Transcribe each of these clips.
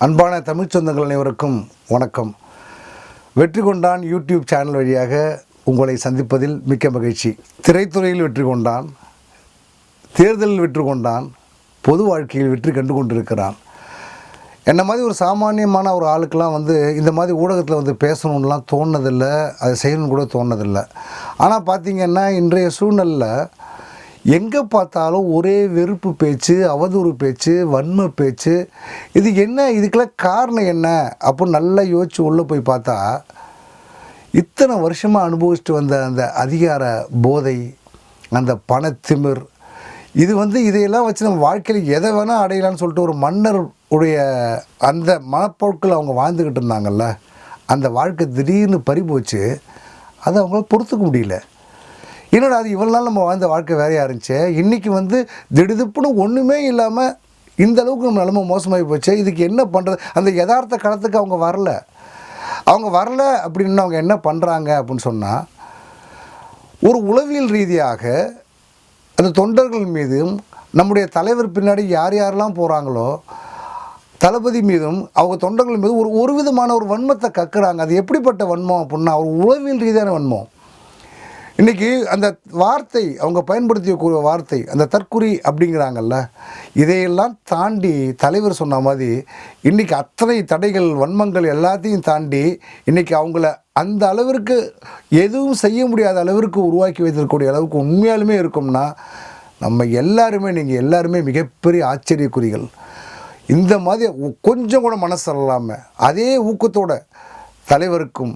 அன்பான தமிழ் சொந்தங்கள் அனைவருக்கும் வணக்கம். வெற்றி கொண்டான் யூடியூப் சேனல் வழியாக உங்களை சந்திப்பதில் மிக்க மகிழ்ச்சி. திரைத்துறையில் வெற்றி கொண்டான், தேர்தலில் வெற்றி கொண்டான், பொது வாழ்க்கையில் வெற்றி கண்டு கொண்டிருக்கிறான். என்ன மாதிரி ஒரு சாமானியமான ஒரு ஆளுக்கெல்லாம் இந்த மாதிரி ஊடகத்தில் பேசணுன்னெலாம் தோணுனதில்லை, அதை செய்யணும்னு கூட தோணுனதில்லை. ஆனால் பார்த்திங்கன்னா இன்றைய சூழ்நிலையில் எங்கே பார்த்தாலும் ஒரே வெறுப்பு பேச்சு, அவதூறு பேச்சு, வன்மை பேச்சு. இது என்ன, இதுக்கெல்லாம் காரணம் என்ன அப்படின்னு நல்லா யோசித்து உள்ளே போய் பார்த்தா, இத்தனை வருஷமாக அனுபவிச்சுட்டு வந்த அந்த அதிகார போதை, அந்த பணத்திமிர், இதையெல்லாம் வச்சு நம்ம வாழ்க்கையில் எதை வேணால் அடையலான்னு சொல்லிட்டு ஒரு மன்னர் உடைய அந்த மனப்பொருட்கள் அவங்க வாழ்ந்துக்கிட்டு இருந்தாங்கல்ல, அந்த வாழ்க்கை திடீர்னு பறி போச்சு. அதை அவங்களால பொறுத்துக்க முடியல. என்னடா அது இவ்வளோ நாள் நம்ம வாழ்ந்த வாழ்க்கை வேறையாக இருந்துச்சு, இன்றைக்கி திடுதுப்புன்னு ஒன்றுமே இல்லாமல் இந்த அளவுக்கு நம்ம நிலைமை மோசமாகி போச்சு. இதுக்கு என்ன பண்ணுறது? அந்த யதார்த்த களத்துக்கு அவங்க வரல அப்படின்னு அவங்க என்ன பண்ணுறாங்க அப்படின்னு சொன்னால், ஒரு உளவியல் ரீதியாக அந்த தொண்டர்கள் மீதும் நம்முடைய தலைவர் பின்னாடி யார் யாரெல்லாம் போகிறாங்களோ தளபதி மீதும் அவங்க தொண்டர்கள் மீதும் ஒரு விதமான ஒரு வன்மத்தை கக்குறாங்க. அது எப்படிப்பட்ட வன்மம் அப்படின்னா, ஒரு உளவியல் ரீதியான வன்மம். இன்றைக்கி அந்த வார்த்தை அவங்க பயன்படுத்தியக்கூடிய வார்த்தை, அந்த தற்குறி அப்படிங்கிறாங்கல்ல, இதையெல்லாம் தாண்டி தலைவர் சொன்ன மாதிரி இன்றைக்கி அத்தனை தடைகள், வன்மங்கள் எல்லாத்தையும் தாண்டி இன்றைக்கி அவங்கள அந்த அளவிற்கு எதுவும் செய்ய முடியாத அளவிற்கு உருவாக்கி வைத்திருக்கக்கூடிய அளவுக்கு உண்மையாலுமே இருக்கும்னா, நம்ம எல்லாருமே, நீங்கள் எல்லாருமே மிகப்பெரிய ஆச்சரியக்குறிகள். இந்த மாதிரி கொஞ்சம் கூட மனசு இல்லாமல் அதே ஊக்கத்தோட தலைவருக்கும்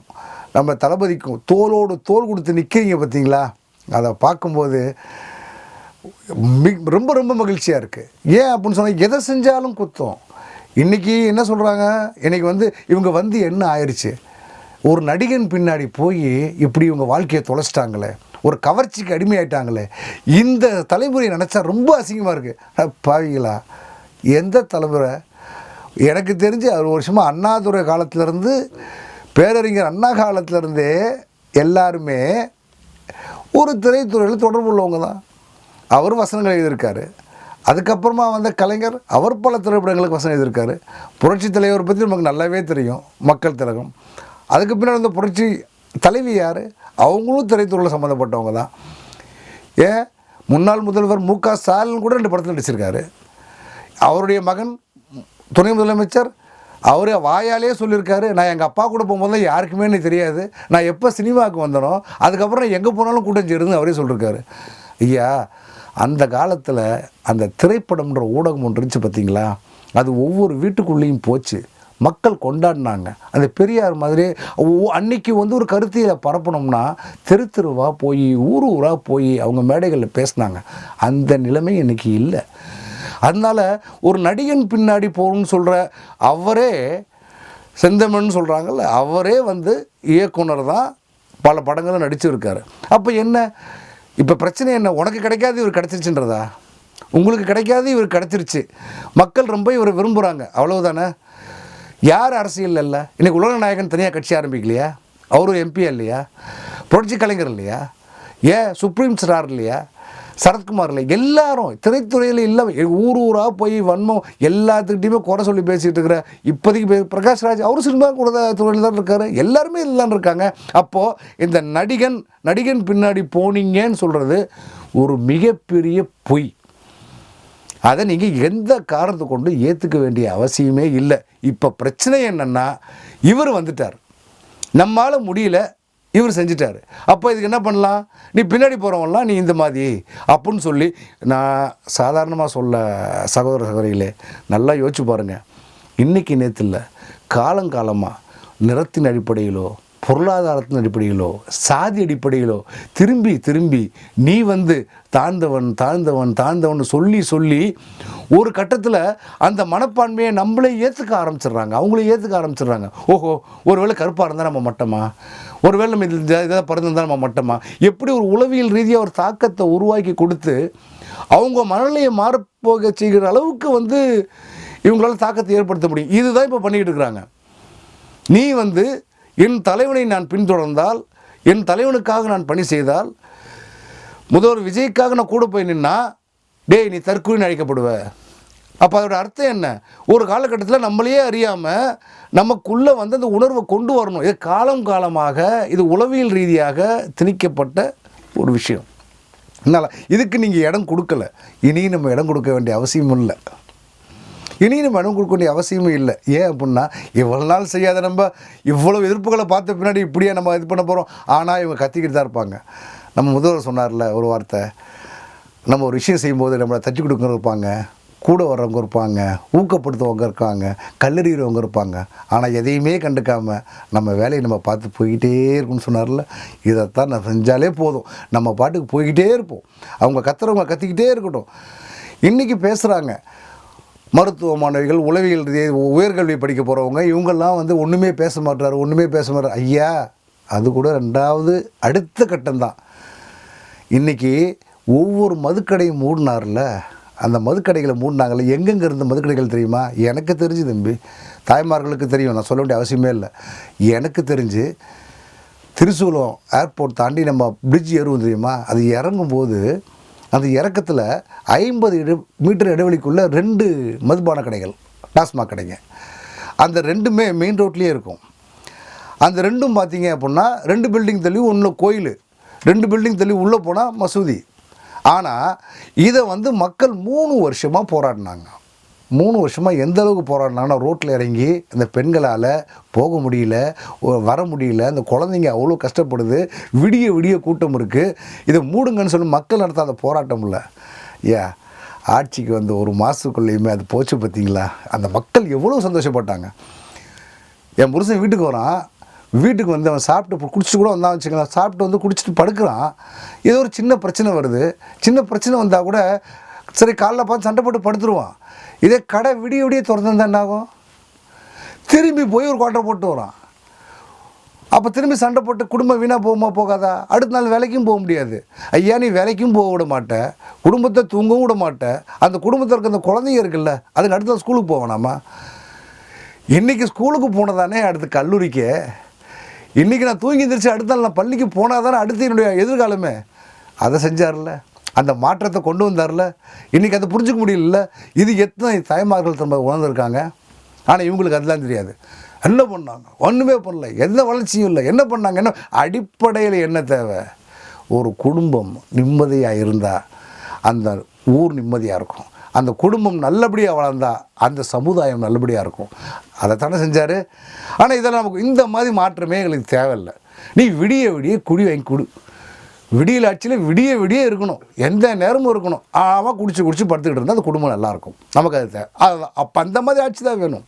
நம்ம தளபதிக்கும் தோளோடு தோள் கொடுத்து நிற்கிறீங்க பார்த்தீங்களா? அதை பார்க்கும்போது ரொம்ப ரொம்ப மகிழ்ச்சியாக இருக்குது. ஏன் அப்படின்னு சொன்னால், எதை செஞ்சாலும் குத்தம். இன்றைக்கி என்ன சொல்கிறாங்க, இன்றைக்கி இவங்க என்ன ஆயிடுச்சு, ஒரு நடிகன் பின்னாடி போய் இப்படி இவங்க வாழ்க்கையை தொலைச்சிட்டாங்களே, ஒரு கவர்ச்சிக்கு அடிமையாயிட்டாங்களே, இந்த தலைமுறையை நினச்சா ரொம்ப அசிங்கமாக இருக்குது. பாவிங்களா, எந்த தலைமுறை? எனக்கு தெரிஞ்சு 6 வருஷமாக அண்ணாதுரை காலத்திலேருந்து, பேரறிஞர் அண்ணா காலத்திலேருந்தே எல்லாருமே ஒரு திரைத்துறையில் தொடர்பு உள்ளவங்க தான். அவர் வசனங்கள் எழுதியிருக்காரு. அதுக்கப்புறமா கலைஞர், அவர் பல திரைப்படங்களுக்கு வசனம் எழுதியிருக்காரு. புரட்சி தலைவர் பற்றி நமக்கு நல்லாவே தெரியும், மக்கள் திலகம். அதுக்கு பின்னாடி புரட்சி தலைவி யார், அவங்களும் திரைத்துறையில் சம்மந்தப்பட்டவங்க தான். ஏன், முன்னாள் முதல்வர் மு.க. ஸ்டாலின் கூட 2 படத்தில் நடிச்சிருக்காரு. அவருடைய மகன் துணை முதலமைச்சர், அவர் வாயாலே சொல்லியிருக்காரு, நான் எங்கள் அப்பா கூட போகும்போது யாருக்குமே எனக்கு தெரியாது, நான் எப்போ சினிமாவுக்கு வந்தனோ அதுக்கப்புறம் நான் எங்கே போனாலும் கூட்டம் சேருதுன்னு அவரே சொல்லியிருக்காரு. ஐயா, அந்த காலத்தில் அந்த திரைப்படம்ன்ற ஊடகம் ஒன்று இருந்துச்சு பார்த்தீங்களா, அது ஒவ்வொரு வீட்டுக்குள்ளேயும் போச்சு, மக்கள் கொண்டாடினாங்க. அந்த பெரியார் மாதிரி அன்னைக்கு ஒரு கருத்தியை பரப்பணும்னா தெரு தெருவாக போய் ஊர் ஊராக போய் அவங்க மேடைகளில் பேசினாங்க. அந்த நிலைமை இன்றைக்கி இல்லை. அதனால் ஒரு நடிகன் பின்னாடி போகணும்னு சொல்கிற அவரே, செந்தமன் சொல்கிறாங்கல்ல, அவரே இயக்குனர் தான், பல படங்களும் நடிச்சிருக்காரு. அப்போ என்ன இப்போ பிரச்சனை என்ன? உனக்கு கிடைக்காது இவர் கிடச்சிருச்சுன்றதா? உங்களுக்கு கிடைக்காது இவர் கிடச்சிருச்சு, மக்கள் ரொம்ப இவரை விரும்புகிறாங்க, அவ்வளவுதானே? யார் அரசியல் இல்லை? இன்றைக்கி உலக நாயகன் தனியாக கட்சி ஆரம்பிக்கலையா? அவரும் எம்பியா இல்லையா? புரட்சி கலைஞர் இல்லையா? ஏன் சுப்ரீம் ஸ்டார் இல்லையா? சரத்குமார் இல்லை? எல்லாரும் திரைத்துறையில் இல்லை. ஊர் ஊராக போய் வன்மம் எல்லாத்துக்கிட்டையுமே குறை சொல்லி பேசிகிட்டு இருக்கிற இப்போதைக்கு பிரகாஷ்ராஜ், அவரும் சினிமா கூட துறையில் தான் இருக்கார். எல்லாருமே இதில் இருக்காங்க. அப்போது இந்த நடிகன் பின்னாடி போனீங்கன்னு சொல்கிறது ஒரு மிகப்பெரிய பொய். அதை நீங்கள் எந்த காரணத்தை கொண்டு ஏற்றுக்க வேண்டிய அவசியமே இல்லை. இப்போ பிரச்சனை என்னென்னா, இவர் வந்துட்டார், நம்மளால் முடியல, இவர் செஞ்சிட்டார். அப்போ இதுக்கு என்ன பண்ணலாம்? நீ பின்னாடி போகிறவங்களாம் நீ இந்த மாதிரி அப்படின்னு சொல்லி, நான் சாதாரணமாக சொல்ல சகோதர சகோதரிகளே, நல்லா யோசிச்சு பாருங்கள். இன்றைக்கி நேற்று இல்லை, காலங்காலமாக நிறத்தின் அடிப்படையிலோ, பொருளாதாரத்தின் அடிப்படையிலோ, சாதி அடிப்படையிலோ திரும்பி நீ தாழ்ந்தவன் சொல்லி ஒரு கட்டத்தில் அந்த மனப்பான்மையை நம்மளே ஏற்றுக்க ஆரம்பிச்சிடுறாங்க, அவங்களே ஏற்றுக்க ஆரம்பிச்சிடுறாங்க. ஓஹோ, ஒருவேளை கருப்பாக இருந்தால் நம்ம மட்டமா, ஒருவேளை நம்ம இதாக பிறந்திருந்தால் நம்ம மட்டமா, எப்படி ஒரு உளவியல் ரீதியாக ஒரு தாக்கத்தை உருவாக்கி கொடுத்து அவங்க மனநிலையை மாறப்போக செய்கிற அளவுக்கு இவங்களால தாக்கத்தை ஏற்படுத்த முடியும். இதுதான் இப்போ பண்ணிக்கிட்டு இருக்கிறாங்க. நீ என் தலைவனை நான் பின்தொடர்ந்தால், என் தலைவனுக்காக நான் பணி செய்தால், முதல்வர் விஜய்க்காக நான் கூட போய் நின்னா, டேய் நீ தற்கொலைன்னு அழைக்கப்படுவ, அப்போ அதோட அர்த்தம் என்ன? ஒரு காலகட்டத்தில் நம்மளையே அறியாமல் நமக்குள்ளே வந்து அந்த உணர்வை கொண்டு வரணும். இது காலமாக இது உளவியல் ரீதியாக திணிக்கப்பட்ட ஒரு விஷயம். அதனால் இதுக்கு நீங்கள் இடம் கொடுக்கல. இனி நம்ம இடம் கொடுக்க வேண்டிய அவசியமும் இல்லை. நம்ம இடம் கொடுக்க வேண்டிய அவசியமும் இல்லை. ஏன் அப்படின்னா, இவ்வளோ நாள் செய்யாத நம்ம இவ்வளோ எதிர்ப்புகளை பார்த்த பின்னாடி இப்படியே நம்ம இது பண்ண போகிறோம். ஆனால் இவங்க கத்திக்கிட்டு தான் இருப்பாங்க. நம்ம முதல்வர் சொன்னார்ல ஒரு வார்த்தை, நம்ம ஒரு விஷயம் செய்யும்போது நம்மளை தட்டி கொடுக்குறவங்க இருப்பாங்க, கூட வர்றவங்க இருப்பாங்க, ஊக்கப்படுத்துவங்க இருக்காங்க, கல்லெறிகிறவங்க இருப்பாங்க. ஆனால் எதையுமே கண்டுக்காமல் நம்ம வேலையை நம்ம பார்த்து போய்கிட்டே இருக்குன்னு சொன்னார்ல, இதைத்தான் நான் செஞ்சாலே போதும். நம்ம பாட்டுக்கு போய்கிட்டே இருப்போம். அவங்க கத்துறவங்க கத்திக்கிட்டே இருக்கட்டும். இன்றைக்கி பேசுகிறாங்க மருத்துவ மாணவிகள், உளவியல் உயர்கல்வி படிக்க போகிறவங்க, இவங்கெல்லாம் வந்து ஒன்றுமே பேச மாட்டார். ஐயா, அது கூட ரெண்டாவது அடுத்த கட்டம்தான். இன்றைக்கி ஒவ்வொரு மதுக்கடையும் மூடினார்ல, அந்த மதுக்கடைகளை மூடினாங்கல்ல, எங்கெங்கே இருந்த மதுக்கடைகள் தெரியுமா? எனக்கு தெரிஞ்சு தம்பி, தாய்மார்களுக்கு தெரியும், நான் சொல்ல வேண்டிய அவசியமே இல்லை. எனக்கு தெரிஞ்சு திருசூலம் ஏர்போர்ட் தாண்டி நம்ம பிரிட்ஜ் ஏறுவோம் தெரியுமா? அது இறங்கும்போது அந்த இறக்கத்தில் 50 மீட்டர் இடைவெளிக்குள்ளே 2 மதுபான கடைகள், டாஸ்மாக் கடைங்க. அந்த 2மே மெயின் ரோட்லேயே இருக்கும். அந்த 2ம் பார்த்தீங்க அப்படின்னா 2 பில்டிங் தள்ளி ஒன்று கோயில், 2 பில்டிங் தள்ளி உள்ளே போனால் மசூதி. ஆனால் இதை வந்து மக்கள் 3 வருஷமாக போராடினாங்க. 3 வருஷமாக எந்த அளவுக்கு போராடினாங்கன்னா, ரோட்டில் இறங்கி அந்த பெண்களால் போக முடியல, வர முடியல, அந்த குழந்தைங்க அவ்வளோ கஷ்டப்படுது, விடிய கூட்டம் இருக்குது, இதை மூடுங்கன்னு சொல்லி மக்கள் நடத்தாத போராட்டம் இல்லை. ஆட்சிக்கு வந்து ஒரு மாதத்துக்குள்ளேயுமே அது போச்சு பார்த்தீங்களா? அந்த மக்கள் எவ்வளோ சந்தோஷப்பட்டாங்க. என் புருஷன் வீட்டுக்கு வரான், வீட்டுக்கு வந்து அவன் சாப்பிட்டு குடிச்சிட்டு கூட வந்தான் வச்சுக்கலாம், சாப்பிட்டு வந்து குடிச்சிட்டு படுக்கிறான். ஏதோ ஒரு சின்ன பிரச்சனை வருது, சின்ன பிரச்சனை வந்தால் கூட சரி காலைல பார்த்து சண்டை போட்டு படுத்துருவான். இதே கடை விடிய திறந்துருந்தா என்ன ஆகும்? திரும்பி போய் ஒரு கோட்டை போட்டு வரான். அப்போ திரும்பி சண்டை போட்டு குடும்பம் வீணாக போகாதா? அடுத்த நாள் வேலைக்கும் போக முடியாது. ஐயா, நீ வேலைக்கும் போக விட மாட்டேன், குடும்பத்தை தூங்கவும் விட மாட்டேன், அந்த குடும்பத்தில் இருக்க அந்த குழந்தைங்க இருக்குல்ல, அதுக்கு அடுத்த ஸ்கூலுக்கு போவேனாமா? இன்றைக்கி ஸ்கூலுக்கு போனதானே அடுத்து கல்லூரிக்கு. இன்றைக்கி நான் தூங்கி எந்திரிச்சு அடுத்த நாள் நான் பள்ளிக்கு போனால் தானே அடுத்து என்னுடைய எதிர்காலமே. அதை செஞ்சார்ல, அந்த மாற்றத்தை கொண்டு வந்தார்ல. இன்றைக்கி அதை புரிஞ்சிக்க முடியல. இது எத்தனை தாய்மார்கள் திரும்ப உணர்ந்துருக்காங்க. ஆனால் இவங்களுக்கு அதெல்லாம் தெரியாது. என்ன பண்ணாங்க? ஒன்றுமே பண்ணல, எந்த வளர்ச்சியும் இல்லை. என்ன பண்ணாங்க? என்ன அடிப்படையில் என்ன தேவை? ஒரு குடும்பம் நிம்மதியாக இருந்தால் அந்த ஊர் நிம்மதியாக இருக்கும். அந்த குடும்பம் நல்லபடியாக வளர்ந்தால் அந்த சமுதாயம் நல்லபடியாக இருக்கும். அதை தானே செஞ்சார். ஆனால் இதெல்லாம் நமக்கு இந்த மாதிரி மாற்றமே எங்களுக்கு தேவையில்லை. நீ விடிய குடி வாங்கி கொடு. விடியல் ஆட்சியில் விடிய இருக்கணும், எந்த நேரமும் இருக்கணும். அவன் குடிச்சு படுத்துக்கிட்டு இருந்தால் அந்த குடும்பம் நல்லாயிருக்கும். நமக்கு அது தேவை. அதுதான். அப்போ அந்த மாதிரி ஆட்சி தான் வேணும்.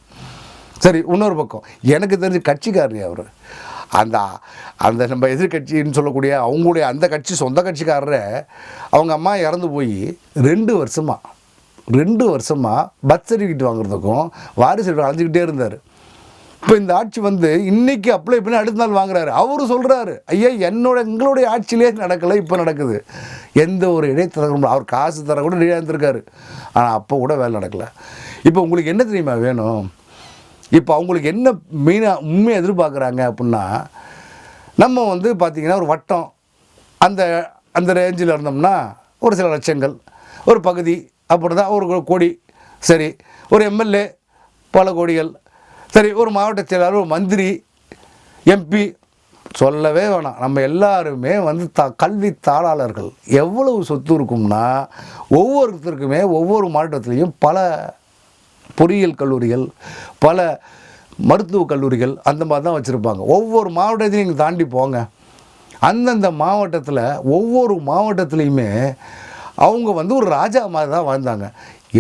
சரி, இன்னொரு பக்கம் எனக்கு தெரிஞ்ச கட்சிக்காரர் அவர், அந்த அந்த நம்ம எதிர்கட்சின்னு சொல்லக்கூடிய அவங்களுடைய அந்த கட்சி சொந்த கட்சிக்காரரை அவங்க அம்மா இறந்து போய் 2 வருஷமாக பர்த் சர்டிஃபிகேட் வாங்குறதுக்கும் வாரிசு அலைஞ்சிக்கிட்டே இருந்தார். இப்போ இந்த ஆட்சி வந்து இன்றைக்கி அப்ளை பண்ணி அடுத்த நாள் வாங்குறாரு. அவரு சொல்கிறாரு, ஐயா எங்களுடைய ஆட்சியிலே நடக்கலை, இப்போ நடக்குது. எந்த ஒரு இடைத்தரகரும் அவர் காசு தர கூட ரெடியாக இருந்திருக்காரு. ஆனால் அப்போ கூட வேலை நடக்கலை. இப்போ உங்களுக்கு என்ன தெரியுமா வேணும்? இப்போ அவங்களுக்கு என்ன மெயினாக உண்மையாக எதிர்பார்க்குறாங்க அப்படின்னா, நம்ம வந்து பார்த்திங்கன்னா ஒரு வட்டம் அந்த அந்த ரேஞ்சில் இருந்தோம்னா ஒரு சில லட்சங்கள், ஒரு பகுதி அப்படி தான், ஒரு கோடி, சரி ஒரு எம்எல்ஏ பல கோடிகள், சரி ஒரு மாவட்ட செயலாளர், ஒரு மந்திரி, எம்பி சொல்லவே வேணாம். நம்ம எல்லாருமே வந்து கல்வி தாளாளர்கள். எவ்வளவு சொத்து இருக்கும்னா, ஒவ்வொருத்தருக்குமே ஒவ்வொரு மாவட்டத்துலேயும் பல பொறியியல் கல்லூரிகள், பல மருத்துவக் கல்லூரிகள் அந்த மாதிரி தான் வச்சுருப்பாங்க. ஒவ்வொரு மாவட்டத்தையும் நீங்கள் தாண்டி போங்க, அந்தந்த மாவட்டத்தில் ஒவ்வொரு மாவட்டத்துலேயுமே அவங்க வந்து ஒரு ராஜா மாதிரி தான் வாழ்ந்தாங்க.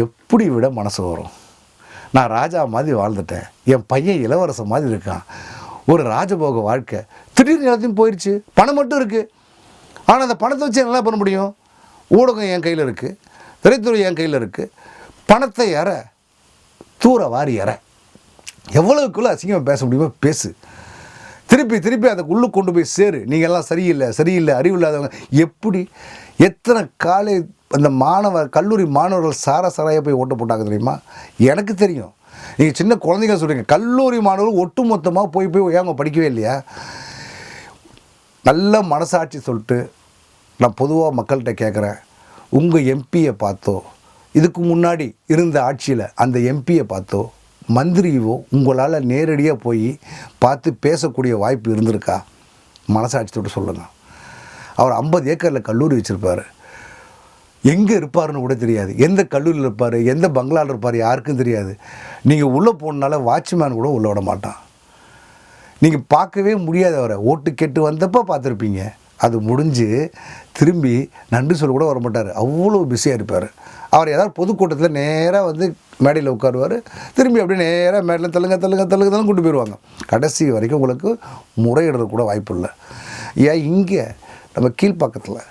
எப்படி விட மனசு வரும்? நான் ராஜா மாதிரி வாழ்ந்துட்டேன், என் பையன் இளவரசன் மாதிரி இருக்கான், ஒரு ராஜபோக வாழ்க்கை. திடீர்னு எல்லாத்தையும் போயிடுச்சு. பணம் மட்டும் இருக்குது. ஆனால் அந்த பணத்தை வச்சு என்ன பண்ண முடியும்? ஊடகம் என் கையில் இருக்குது, திரைத்துறை என் கையில் இருக்குது. பணத்தை தூர வாரி எவ்வளவுக்குள்ளே அசிங்கமாக பேச முடியுமோ பேசு. திருப்பி அதை உள்ளே கொண்டு போய் சேரு. நீங்கள்லாம் சரியில்லை அறிவு இல்லாதவங்க. எப்படி எத்தனை அந்த கல்லூரி மாணவர்கள் சாராய போய் ஓட்ட போட்டாங்க தெரியுமா? எனக்கு தெரியும். நீங்கள் சின்ன குழந்தைங்க சொல்கிறீங்க, கல்லூரி மாணவர்கள் ஒட்டு மொத்தமாக போய் அவங்க படிக்கவே இல்லையா? நல்ல மனசாட்சி சொல்லிட்டு நான் பொதுவாக மக்கள்கிட்ட கேட்குறேன், உங்கள் எம்பியை பார்த்தோ இதுக்கு முன்னாடி இருந்த ஆட்சியில் அந்த எம்பியை பார்த்தோ மந்திரியவோ உங்களால் நேரடியாக போய் பார்த்து பேசக்கூடிய வாய்ப்பு இருந்திருக்கா? மனசாட்சியோடு சொல்லுங்கள். அவர் 50 ஏக்கரில் கல்லூரி வச்சுருப்பார். எங்கே இருப்பாருன்னு கூட தெரியாது. எந்த கல்லூரியில் இருப்பார், எந்த பங்களாவில் இருப்பார் யாருக்கும் தெரியாது. நீங்கள் உள்ளே போனால வாட்ச்மேன் கூட உள்ளே விட மாட்டான். நீங்கள் பார்க்கவே முடியாது. அவரை ஓட்டு கேட்டு வந்தப்போ பார்த்துருப்பீங்க. அது முடிஞ்சு திரும்பி நன்றி சொல்ல கூட வர மாட்டார். அவ்வளோ பிஸியாக இருப்பார். அவர் ஏதாவது பொதுக்கூட்டத்தில் நேராக வந்து மேடையில் உட்காருவார். திரும்பி அப்படியே நேராக மேடையில் தள்ளுங்க கொண்டு போயிடுவாங்க. கடைசி வரைக்கும் உங்களுக்கு முறையிடுறது கூட வாய்ப்பு இல்லை. ஏன் இங்கே நம்ம கீழ்ப்பாக்கத்தில்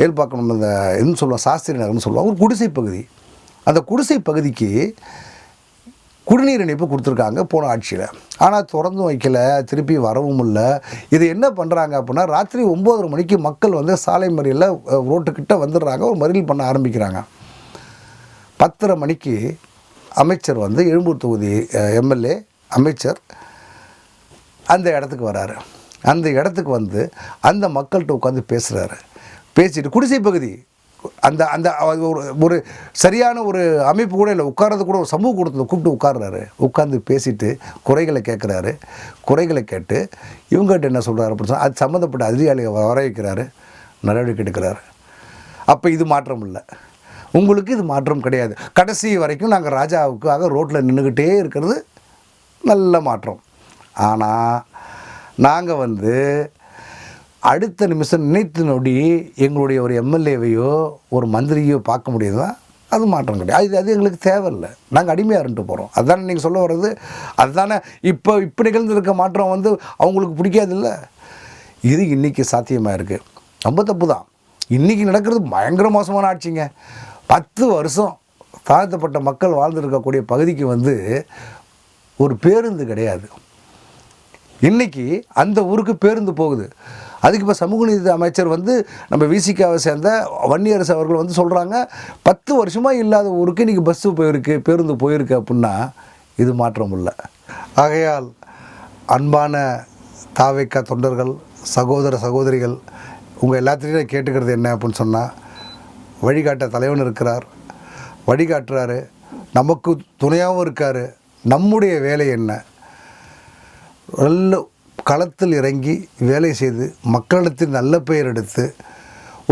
ஏழ்பாக்கம் நம்ம இந்த என்ன சொல்லுவோம் சாஸ்திரி நகர்னு சொல்லுவோம், ஒரு குடிசை பகுதி. அந்த குடிசை பகுதிக்கு குடிநீர் இணைப்பு கொடுத்துருக்காங்க போன ஆட்சியில். ஆனால் திறந்தும் வைக்கல, திருப்பி வரவும் இல்லை. இது என்ன பண்ணுறாங்க அப்படின்னா, ராத்திரி 9:30 மணிக்கு மக்கள் வந்து சாலை மறியலில் ரோட்டுக்கிட்ட வந்துடுறாங்க, ஒரு மறியல் பண்ண ஆரம்பிக்கிறாங்க. 10:30 மணிக்கு அமைச்சர் வந்து எழும்பூர் தொகுதி எம்எல்ஏ அமைச்சர் அந்த இடத்துக்கு வராரு. அந்த இடத்துக்கு வந்து அந்த மக்கள்கிட்ட உட்காந்து பேசுகிறாரு. பேசிட்டு குடிசை பகுதி அந்த அந்த ஒரு சரியான ஒரு அமைப்பு கூட இல்லை, உட்கார்றது கூட ஒரு சமூக கூட்டத்தில் கூப்பிட்டு உட்கார்றாரு. உட்காந்து பேசிட்டு குறைகளை கேட்குறாரு. குறைகளை கேட்டு இவங்ககிட்ட என்ன சொல்கிறாரு அப்படின்னு சொன்னால் அது சம்மந்தப்பட்ட அதிகாரிகளை வர வைக்கிறாரு, நடவடிக்கை எடுக்கிறாரு. அப்போ இது மாற்றம் இல்லை, உங்களுக்கு இது மாற்றம் கிடையாது. கடைசி வரைக்கும் நாங்கள் ராஜாவுக்காக ரோட்டில் நின்றுக்கிட்டே இருக்கிறது நல்ல மாற்றம். ஆனால் நாங்கள் வந்து அடுத்த நிமிஷம் நினைத்து நொடி எங்களுடைய ஒரு எம்எல்ஏவையோ ஒரு மந்திரியோ பார்க்க முடியுதா? அது மாற்றம் கிடையாது. அது எங்களுக்கு தேவையில்லை. நாங்கள் அடிமையாக இருந்துட்டு போகிறோம். அதுதானே நீங்கள் சொல்ல வர்றது? அதுதானே இப்போ நிகழ்ந்திருக்க மாற்றம் வந்து அவங்களுக்கு பிடிக்காதில்ல. இது இன்றைக்கி சாத்தியமாக இருக்குது. ரொம்ப தப்பு தான். இன்றைக்கி நடக்கிறது பயங்கர மோசமான ஆட்சிங்க. 10 வருஷம் தாழ்த்தப்பட்ட மக்கள் வாழ்ந்துருக்கக்கூடிய பகுதிக்கு வந்து ஒரு பேருந்து கிடையாது. இன்றைக்கி அந்த ஊருக்கு பேருந்து போகுது. அதுக்கு இப்போ சமூக நீதி அமைச்சர் வந்து நம்ம விசிகாவை சேர்ந்த வன்னியரசு அவர்கள் வந்து சொல்கிறாங்க, 10 வருஷமாக இல்லாத ஊருக்கு இன்றைக்கி பஸ்ஸு போயிருக்கு, பேருந்து போயிருக்கு அப்படின்னா இது மாற்றம் இல்லை. ஆகையால் அன்பான தாவேக்கா தொண்டர்கள், சகோதர சகோதரிகள், உங்கள் எல்லாத்துலேயும் கேட்டுக்கிறது என்ன அப்படின்னு சொன்னால், வழிகாட்ட தலைவன் இருக்கிறார், வழிகாட்டுறாரு, நமக்கு துணையாகவும் இருக்கார். நம்முடைய வேலை என்ன? நல்ல களத்தில் இறங்கி வேலை செய்து மக்களிடத்தில் நல்ல பெயர் எடுத்து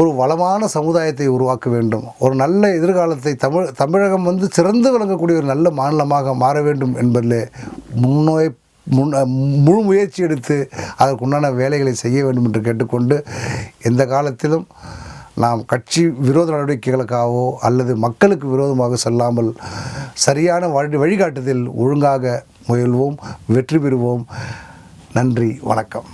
ஒரு வளமான சமுதாயத்தை உருவாக்க வேண்டும். ஒரு நல்ல எதிர்காலத்தை தமிழகம் வந்து சிறந்து விளங்கக்கூடிய ஒரு நல்ல மாநிலமாக மாற வேண்டும் என்பதில் முழு முயற்சி எடுத்து அதற்குண்டான வேலைகளை செய்ய வேண்டும் என்று கேட்டுக்கொண்டு, எந்த காலத்திலும் நாம் கட்சி விரோத நடவடிக்கைகளுக்காகவோ அல்லது மக்களுக்கு விரோதமாக செல்லாமல் சரியான வழிகாட்டுதல் ஒழுங்காக முயல்வோம், வெற்றி பெறுவோம். நன்றி, வணக்கம்.